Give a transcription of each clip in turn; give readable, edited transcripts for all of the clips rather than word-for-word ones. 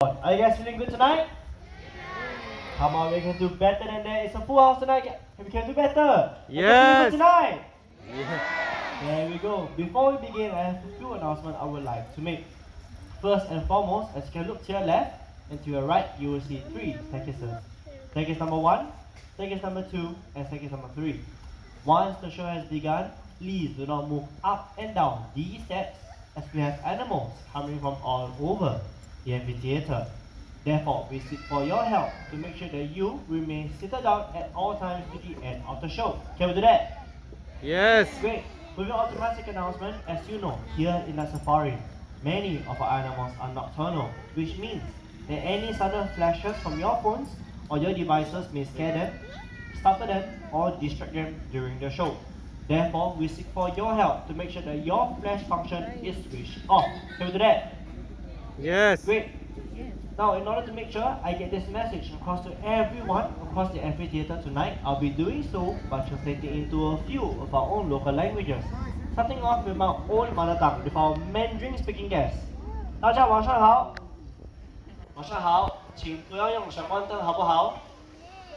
Are you guys feeling good tonight? Come on, we can do better than that. It's a full house tonight. We can do better. Are you guys feeling good Yes. tonight? Yes. There we go. Before we begin, I have a few announcements I would like to make. First and foremost, as you can look to your left and to your right, you will see three staircases. Staircase number 1, staircase number 2, and staircase number 3. Once the show has begun, please do not move up and down these steps as we have animals coming from all over the amphitheater. Therefore, we seek for your help to make sure that you remain seated down at all times to the end of the show. Can we do that? Yes. Great. Moving on to my second announcement, as you know, here in the safari, many of our animals are nocturnal, which means that any sudden flashes from your phones or your devices may scare them, startle them, or distract them during the show. Therefore, we seek for your help to make sure that your flash function is switched off. Can we do that? Yes. Great. Now, in order to make sure I get this message across to everyone across the amphitheater tonight, I'll be doing so by translating into a few of our own local languages. Starting off with my own mother tongue, with our Mandarin speaking guests. 大家晚上好，晚上好，请不要用闪光灯，好不好？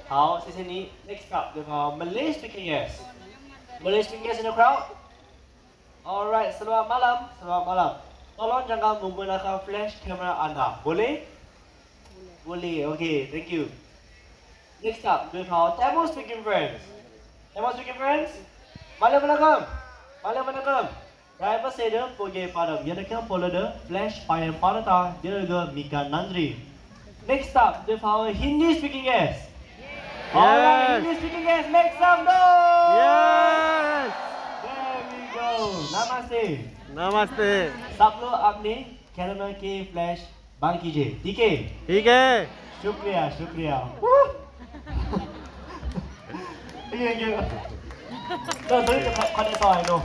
好，谢谢你。Next up, with our Malay speaking guests. Malay speaking guests in the crowd. Alright, selamat malam, selamat malam. Tolong jangan menggunakan flash kamera anda, boleh? Boleh, okay, thank you. Next up, with our Tamil speaking friends. Tamil speaking friends, malam வணக்கம், malam வணக்கம். Driver saya pergi pada menyediakan polder flash payung parata dia mika nandri. Next up, with our Hindi speaking guests. Alright, Hindi speaking guests, make some noise. Yes. There we go. Namaste. Namaste. सब लोग अपने camera के flash बंद कीजिए, ठीक है? ठीक है. शुक्रिया, शुक्रिया. Thank you. No, sorry to cut that all I know.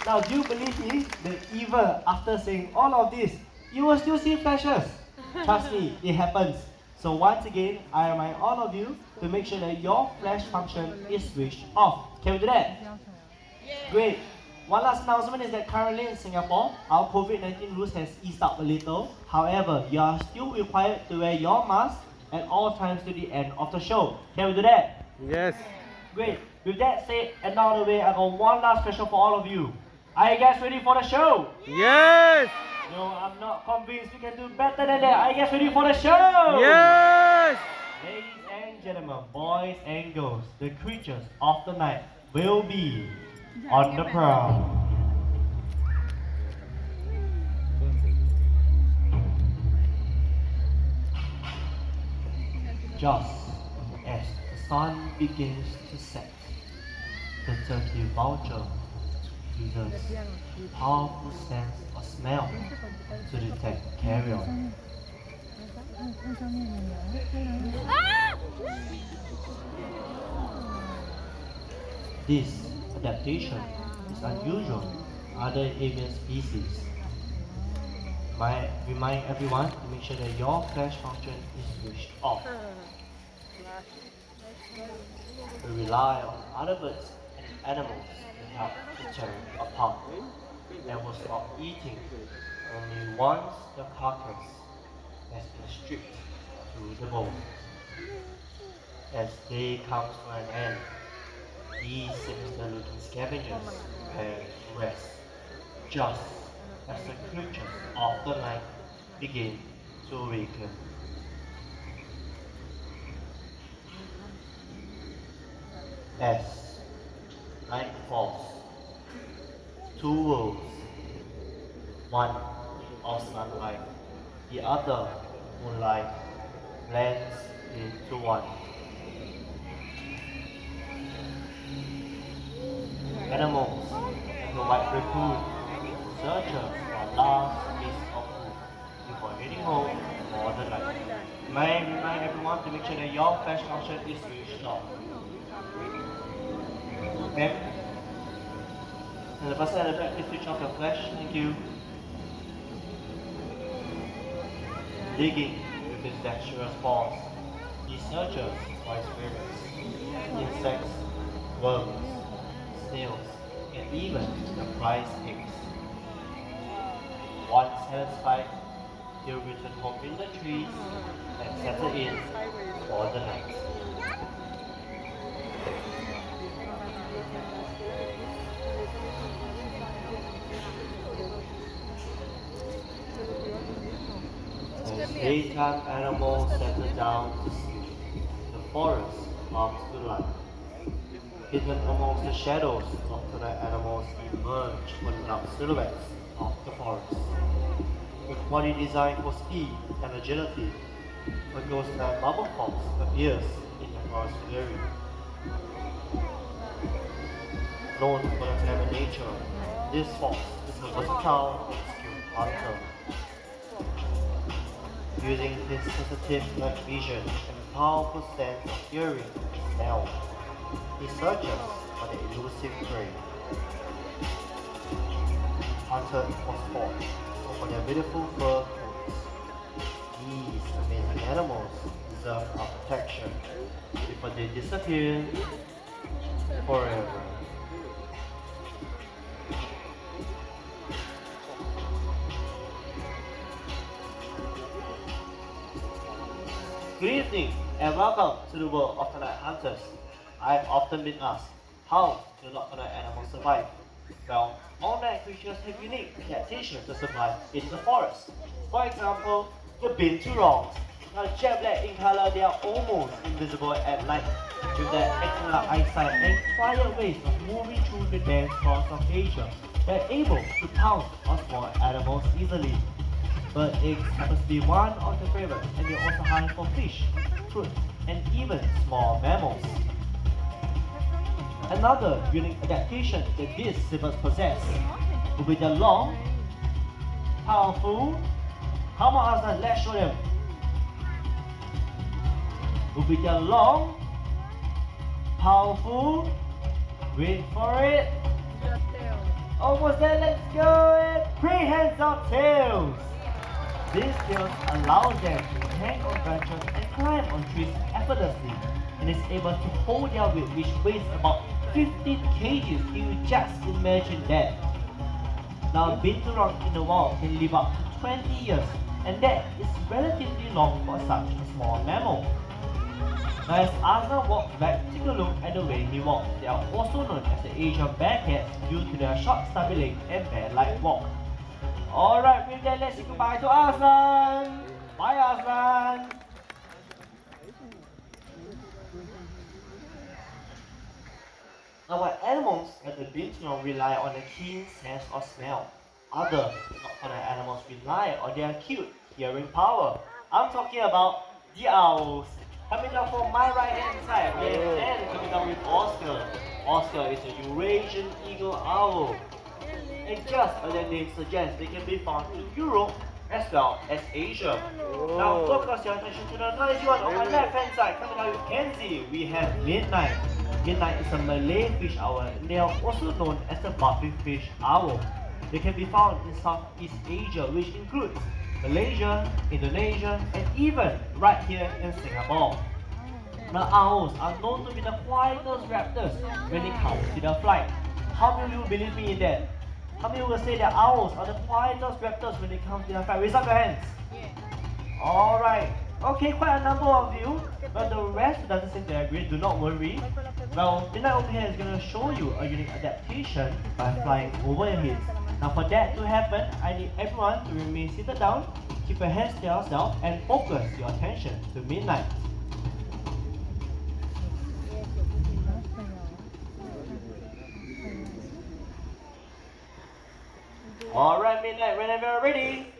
Now, do you believe me that even after saying all of this, you will still see flashes? Trust me, it happens. So once again, I remind all of you to make sure that your flash function is switched off. Can we do that? Great. One last announcement is that currently in Singapore, our COVID-19 rules has eased up a little. However, you are still required to wear your mask at all times to the end of the show. Can we do that? Yes. Great. With that said, and now on the way, I got one last question for all of you. Are you guys ready for the show? Yes. No, I'm not convinced we can do better than that. Are you guys ready for the show? Yes. Ladies and gentlemen, boys and girls, the creatures of the night will be on the prowl. Just as the sun begins to set, the turkey vulture uses powerful sense of smell to detect carrion. This adaptation is unusual in other avian species. I remind everyone to make sure that your flash function is switched off. We rely on other birds and animals to help to tear it apart and will stop eating only once the carcass has been stripped to the bone. As day comes to an end, these sinister-looking scavengers prepare to rest, just as the creatures of the night begin to awaken. As night falls, two worlds, one of sunlight, the other moonlight, blends into one. Animals provide food, searchers for last piece of food before heading home for the night. May I remind everyone to make sure that your flash function is switched off. Okay? And the person at the back, please switch off your flash. Thank you. Digging with its dexterous paws, he searches for his favorites, insects, worms, snails, and even the prize eggs. Once satisfied, They'll return home in the trees and settle in for the night. As daytime animals settle down to sleep, the forest comes to life. Hidden amongst the shadows, nocturnal animals emerge from the dark silhouettes of the forest. With body designed for speed and agility, a ghost-like bubble fox appears in the forest clearing. Known for their clever nature, this fox is a versatile and skilled hunter. Using his sensitive night vision and powerful sense of hearing and smell, he searches for the elusive prey. Hunted for sport or for their beautiful fur coats, these amazing animals deserve our protection before they disappear forever. Good evening and welcome to the world of nocturnal hunters. I've often been asked, how do nocturnal animals survive? Well, all night creatures have unique adaptations to survive in the forest. For example, the binturongs. Now jet black in color, they are almost invisible at night. With their excellent eyesight and quiet ways of moving through the dense forests of Asia, they're able to pounce on small animals easily. Bird eggs happens to be one of their favorites, and they also hunt for fish, fruit, and even small mammals. Another unique adaptation that these symbols possess will be their long, powerful, come on Aslan, let's show them. Will be their long, powerful, wait for it, almost there, let's go, prehensile tails. These tails allow them to hang on branches and climb on trees effortlessly, and is able to hold their weight, which weighs about 50 kgs. Can you just imagine that? Now, a binturong in the wild can live up to 20 years, and that is relatively long for such a small mammal. Now, as Aslan walks back, take a look at the way he walks. They are also known as the Asian bear cats due to their short stubby legs and bear-like walk. Alright, with that, let's say goodbye to Aslan. Bye, Aslan. Now, while animals like the binturong rely on a keen sense of smell, other nocturnal animals rely on their acute hearing power. I'm talking about the owls. Coming down from my right hand side, we have Dan coming down with Oscar. Oscar is a Eurasian eagle owl. And just as their name suggests, they can be found in Europe as well as Asia. Now focus your attention to the noisy one on my left hand side. Coming down with Kenzie, we have Midnight. Midnight is a Malay fish owl, and they are also known as the buffy fish owl. They can be found in Southeast Asia, which includes Malaysia, Indonesia, and even right here in Singapore. Now owls are known to be the quietest raptors when it comes to their flight. How many of you believe me in that? How many will say that owls are the quietest raptors when it comes to their flight? Raise up your hands. Alright. Okay, quite a number of you, but the rest doesn't seem to agree. Do not worry. Well, Midnight over here is going to show you a unique adaptation by flying over your heads. Now for that to happen, I need everyone to remain seated down, keep your hands to yourself, and focus your attention to Midnight. Alright, Midnight, whenever you're ready.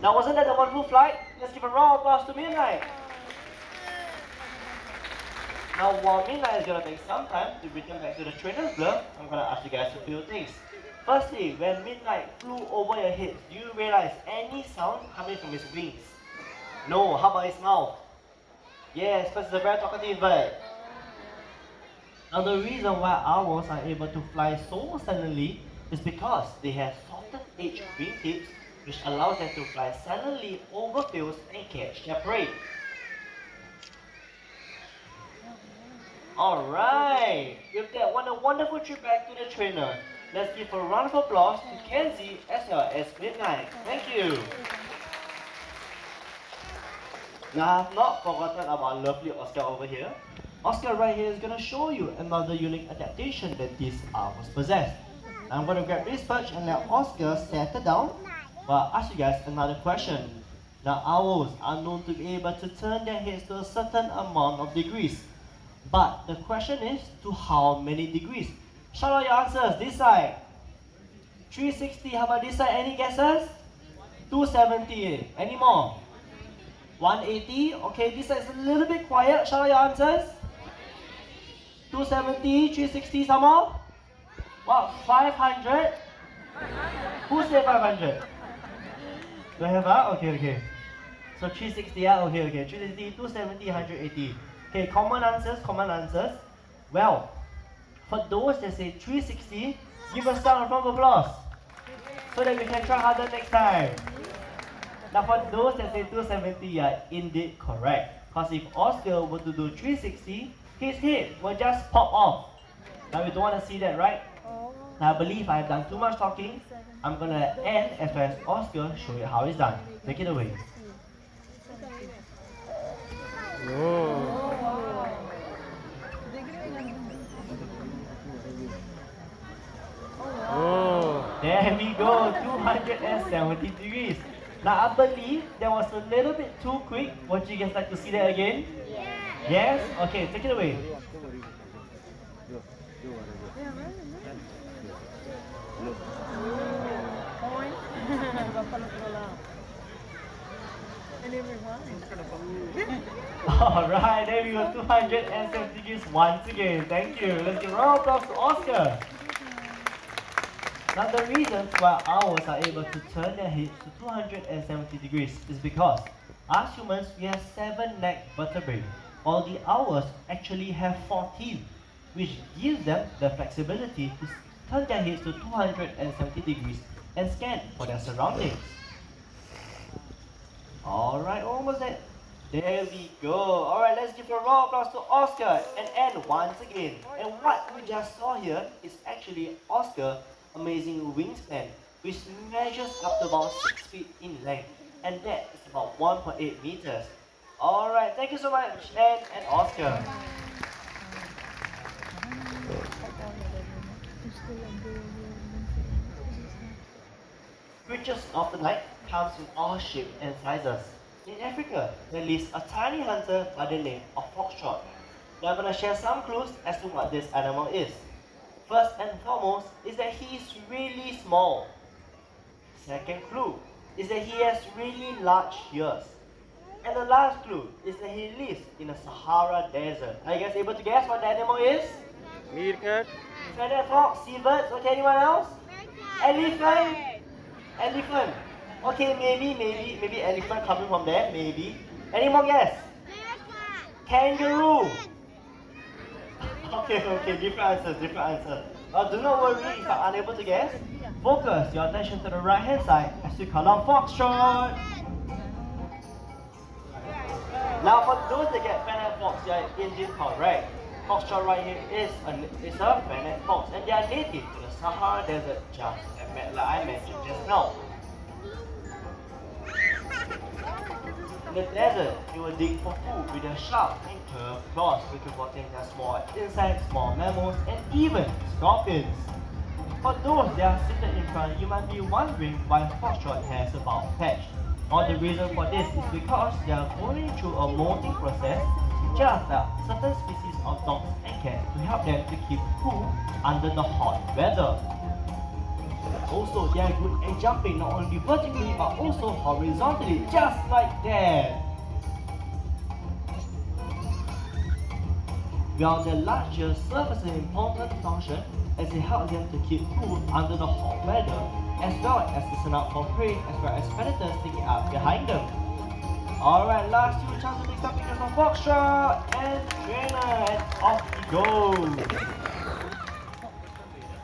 Now, wasn't that a wonderful flight? Let's give a round of applause to Midnight. Now, while Midnight is going to take some time to return back to the trainer's glove, I'm going to ask you guys a few things. Firstly, when Midnight flew over your head, do you realize any sound coming from his wings? No, how about his mouth? Yes, because it's a very talkative bird. Now, the reason why owls are able to fly so silently is because they have softened edge wing tips, which allows them to fly silently over fields and catch their prey. Alright, with that a wonderful trip back to the trainer. Let's give a round of applause to Kenzie as well as Midnight. Thank you. Now, I have not forgotten about lovely Oscar over here. Oscar right here is going to show you another unique adaptation that these owls possess. I'm going to grab this perch and let Oscar settle down. But I'll ask you guys another question. Now, owls are known to be able to turn their heads to a certain amount of degrees. But the question is, to how many degrees? Shout out your answers, this side. 360, how about this side? Any guesses? 270, any more? 180, okay, this side is a little bit quiet. Shout out your answers. 270, 360, some more? What, 500? Who said 500? Do I have that? Okay. So 360, okay. 360, 270, 180. Okay, common answers. Well, for those that say 360, give us a round of applause. So that we can try harder next time. Now for those that say 270, you are indeed correct. Because if Oscar were to do 360, his head will just pop off. Now we don't want to see that, right? Now I believe I've done too much talking. I'm going to end as well as Oscar show you how it's done. Take it away. There we go, 270 degrees. Now I believe that was a little bit too quick. Would you guys like to see that again? Yes? Okay, take it away. Alright, there we go, 270 degrees once again. Thank you. Let's give a round of applause to Oscar. Now the reasons why owls are able to turn their heads to 270 degrees is because as humans we have 7 neck vertebrae, while the owls actually have 14, which gives them the flexibility to turn their heads to 270 degrees and scan for their surroundings. Alright, almost there. There we go. Alright, let's give a round of applause to Oscar and end once again. And what we just saw here is actually Oscar's amazing wingspan, which measures up to about 6 feet in length, and that is about 1.8 meters. Alright, thank you so much, Anne and Oscar. Creatures of the night comes in all shapes and sizes. In Africa, there lives a tiny hunter by the name of Foxtrot. Now I'm going to share some clues as to what this animal is. First and foremost is that he is really small. Second clue is that he has really large ears. And the last clue is that he lives in the Sahara Desert. Are you guys able to guess what the animal is? Meerkat. Feathered fox, seabirds, okay, anyone else? Elephant? Elephant. Okay, maybe elephant coming from there, maybe. Any more guess? Kangaroo. Okay, different answers. Do not worry if I'm unable to guess. Focus your attention to the right hand side as we call out Foxtrot. Now for those that get feathered fox, you are indeed correct. Foxtrot right here is a feathered fox and they are native to the Sahara Desert, just like I mentioned just now. In the desert, it will dig for food with their sharp and curved claws, which will contain their small insects, small mammals, and even scorpions. For those that are seated in front, you might be wondering why Foxtrot has a bulb patch. Well, the reason for this is because they are going through a molting process, just like certain species of dogs and cats, to help them to keep cool under the hot weather. Also, they are good at jumping not only vertically but also horizontally, just like that. While their larger serves an important function as it helps them to keep cool under the hot weather, as well as listen out for prey as well as predators sticking up behind them. Alright, last few chances to take some pictures of Foxtrot and trainer, and off we go.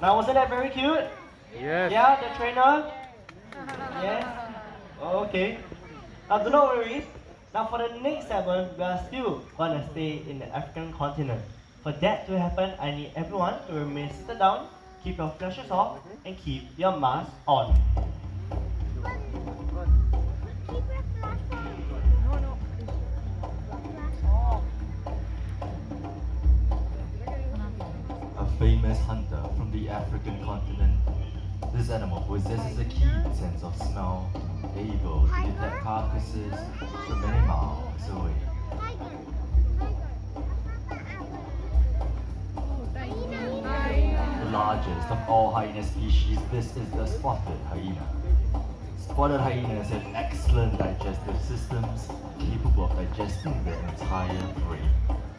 Now, wasn't that very cute? Yes. Yeah, the trainer? Yes? Okay. Now do not worry. Now for the next segment, we are still gonna stay in the African continent. For that to happen, I need everyone to remain seated down, keep your flashes off, and keep your mask on. A famous hunter from the African continent, this animal possesses a keen sense of smell, able to detect carcasses from many miles away. The largest of all hyena species, this is the spotted hyena. Spotted hyenas have excellent digestive systems, capable of digesting the entire prey,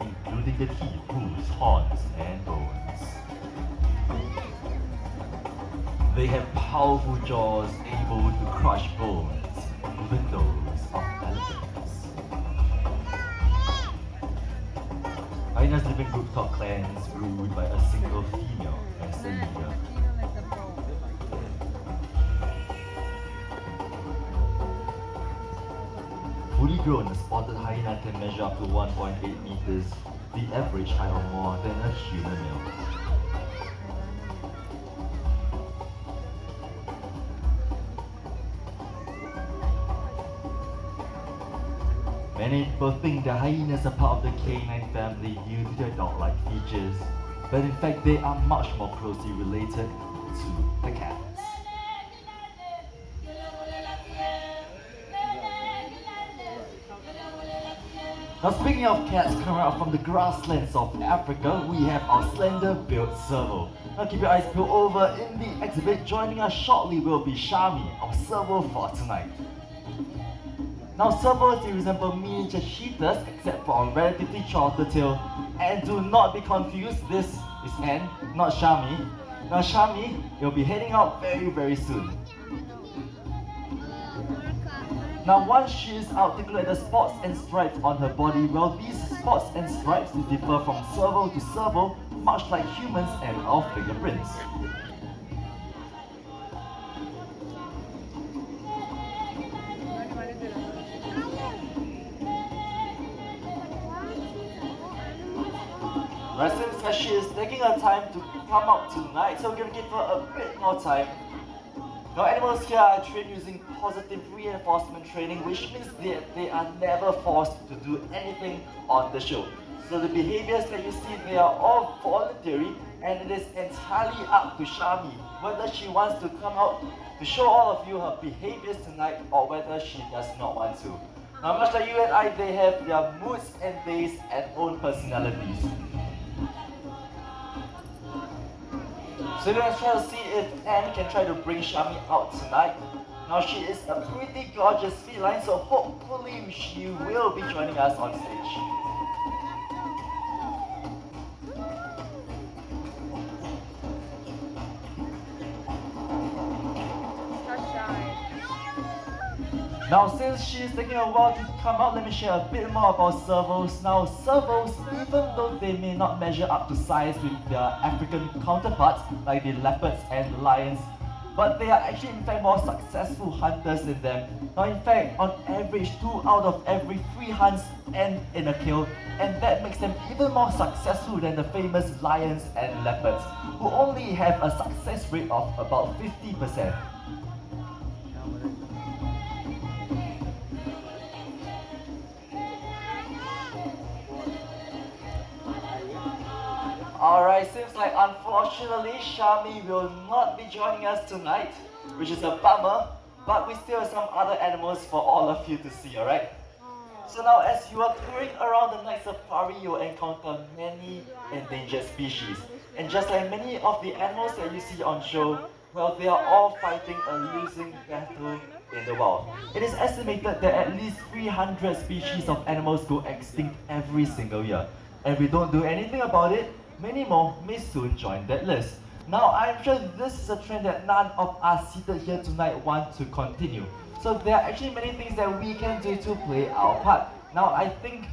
including the teeth, hooves, horns, and bones. They have powerful jaws able to crush bones, even those of elephants. Hyenas live in rooftop clans ruled by a single female as the leader. Fully grown, a spotted hyena can measure up to 1.8 meters, the average height of more than a human male. Many people think the hyenas are part of the canine family due to their dog-like features, but in fact they are much more closely related to the cats. Now speaking of cats coming out from the grasslands of Africa, we have our slender-billed serval. Now keep your eyes peeled over in the exhibit. Joining us shortly will be Shami, our serval for tonight. Now servals, they resemble miniature cheetahs except for a relatively shorter tail. And do not be confused, this is Anne, not Shami. Now Shami will be heading out very soon. Now once she is out, take a look at the spots and stripes on her body. Well, these spots and stripes differ from serval to serval, much like humans and our fingerprints. Resemble says she is taking her time to come out tonight, so we're going to give her a bit more time. Now animals here are trained using positive reinforcement training, which means that they are never forced to do anything on the show. So the behaviors that you see, they are all voluntary, and it is entirely up to Shami whether she wants to come out to show all of you her behaviors tonight or whether she does not want to. Now much like you and I, they have their moods and days and own personalities. So we're going to try to see if Anne can try to bring Shami out tonight. Now she is a pretty gorgeous feline, so hopefully she will be joining us on stage. Now since she's taking a while to come out, let me share a bit more about servals. Now servals, even though they may not measure up to size with their African counterparts like the leopards and the lions, but they are actually in fact more successful hunters than them. Now in fact, on average, 2 out of every 3 hunts end in a kill, and that makes them even more successful than the famous lions and leopards, who only have a success rate of about 50%. Alright, seems like unfortunately Shami will not be joining us tonight, which is a bummer, but we still have some other animals for all of you to see, alright? So now as you are touring around the night safari, you'll encounter many endangered species. And just like many of the animals that you see on show, well, they are all fighting a losing battle in the wild. It is estimated that at least 300 species of animals go extinct every single year. And if we don't do anything about it, many more may soon join that list. Now, I'm sure this is a trend that none of us seated here tonight want to continue. So there are actually many things that we can do to play our part. Now, I think...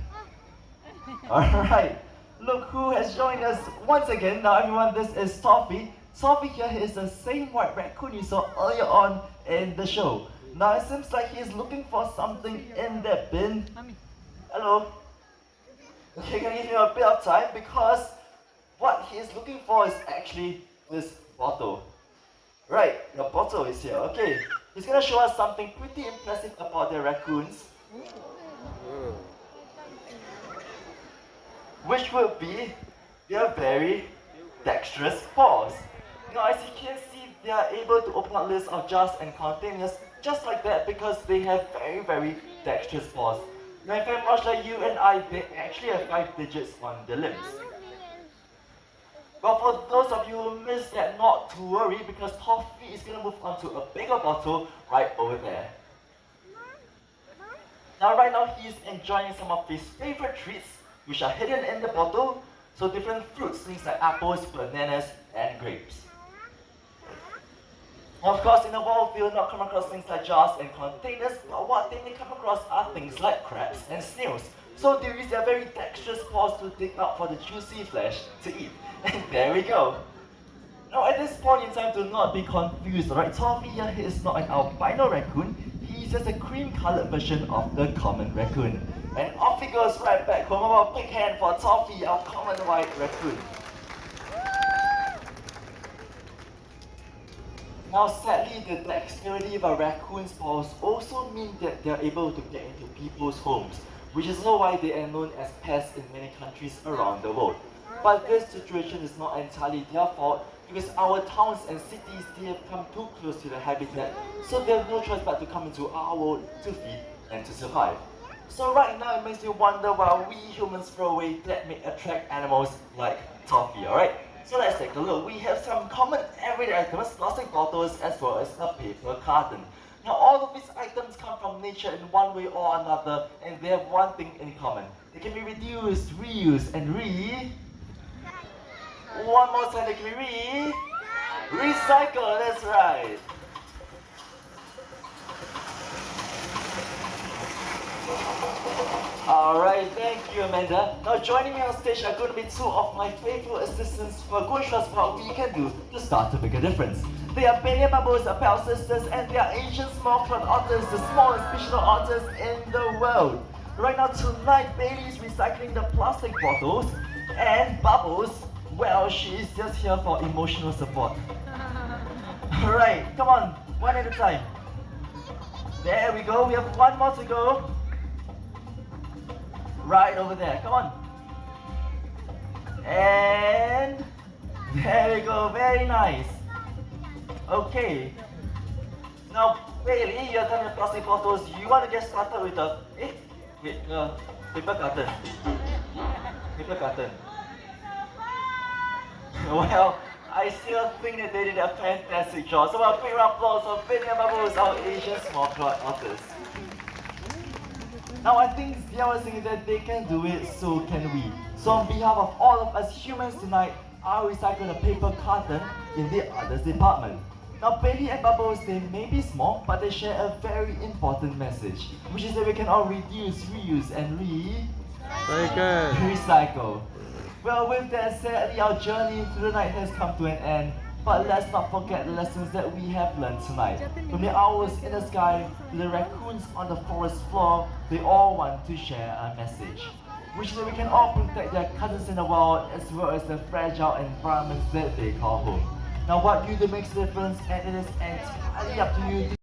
Alright, look who has joined us once again. Now everyone, this is Toffee. Toffee here is the same white raccoon you saw earlier on in the show. Now it seems like he's looking for something in that bin. Hello? Okay, can I give you a bit of time because what he is looking for is actually this bottle. Right, the bottle is here. Okay, he's gonna show us something pretty impressive about the raccoons, which would be their very dexterous paws. Now, as you can see, they are able to open up lids of jars and containers just like that because they have very dexterous paws. Now, in fact, much like you and I, they actually have 5 digits on their limbs. But for those of you who missed that, not to worry because Toffee is going to move on to a bigger bottle right over there. Now, right now, he's enjoying some of his favorite treats, which are hidden in the bottle. So different fruits, things like apples, bananas, and grapes. Of course, in the wild, we will not come across things like jars and containers, but what they may come across are things like crabs and snails. So they use their very dexterous paws to dig out for the juicy flesh to eat. And there we go. Now at this point in time, do not be confused, alright? Toffee here is not an albino raccoon, he's just a cream-colored version of the common raccoon. And off he goes right back home. About a big hand for Toffee, our common white raccoon. Now sadly, the dexterity of a raccoon's paws also mean that they are able to get into people's homes, which is why they are known as pests in many countries around the world. But this situation is not entirely their fault because our towns and cities, they have come too close to their habitat, so they have no choice but to come into our world to feed and to survive. So right now it makes me wonder why we humans throw away that may attract animals like Toffee, alright? So let's take a look. We have some common everyday items, plastic bottles as well as a paper carton. Now all of these items come from nature in one way or another and they have one thing in common. They can be reduced, reused and one more time, they can be recycled, that's right. Alright, thank you Amanda. Now joining me on stage are going to be 2 of my faithful assistants who are going to show us what we can do to start to make a difference. They are Bailey and Bubbles, our pal sisters, and they are Asian small-clawed otters, the smallest fictional otters in the world. Right now tonight, Bailey is recycling the plastic bottles, and Bubbles, well, she is just here for emotional support. Alright, come on, one at a time. There we go, we have one more to go. Right over there, come on. And there we go, very nice. Okay. Now, Bailey, you're done with plastic bottles. You want to get started with the paper carton. Paper carton. Well, I still think that they did a fantastic job. So a big round of applause for Bailey and Bubbles, our Asian small-clawed otters. Now I think the other thing is that they can do it, so can we. So on behalf of all of us humans tonight, I'll recycle the paper carton in the others department. Now Bailey and Bubbles, they may be small, but they share a very important message, which is that we can all reduce, reuse and recycle. Well, with that said, our journey through the night has come to an end. But let's not forget the lessons that we have learned tonight. From the owls in the sky to the raccoons on the forest floor, they all want to share a message, which is that we can all protect their cousins in the wild as well as the fragile environments that they call home. Now what you do makes a difference, and it is entirely up to you to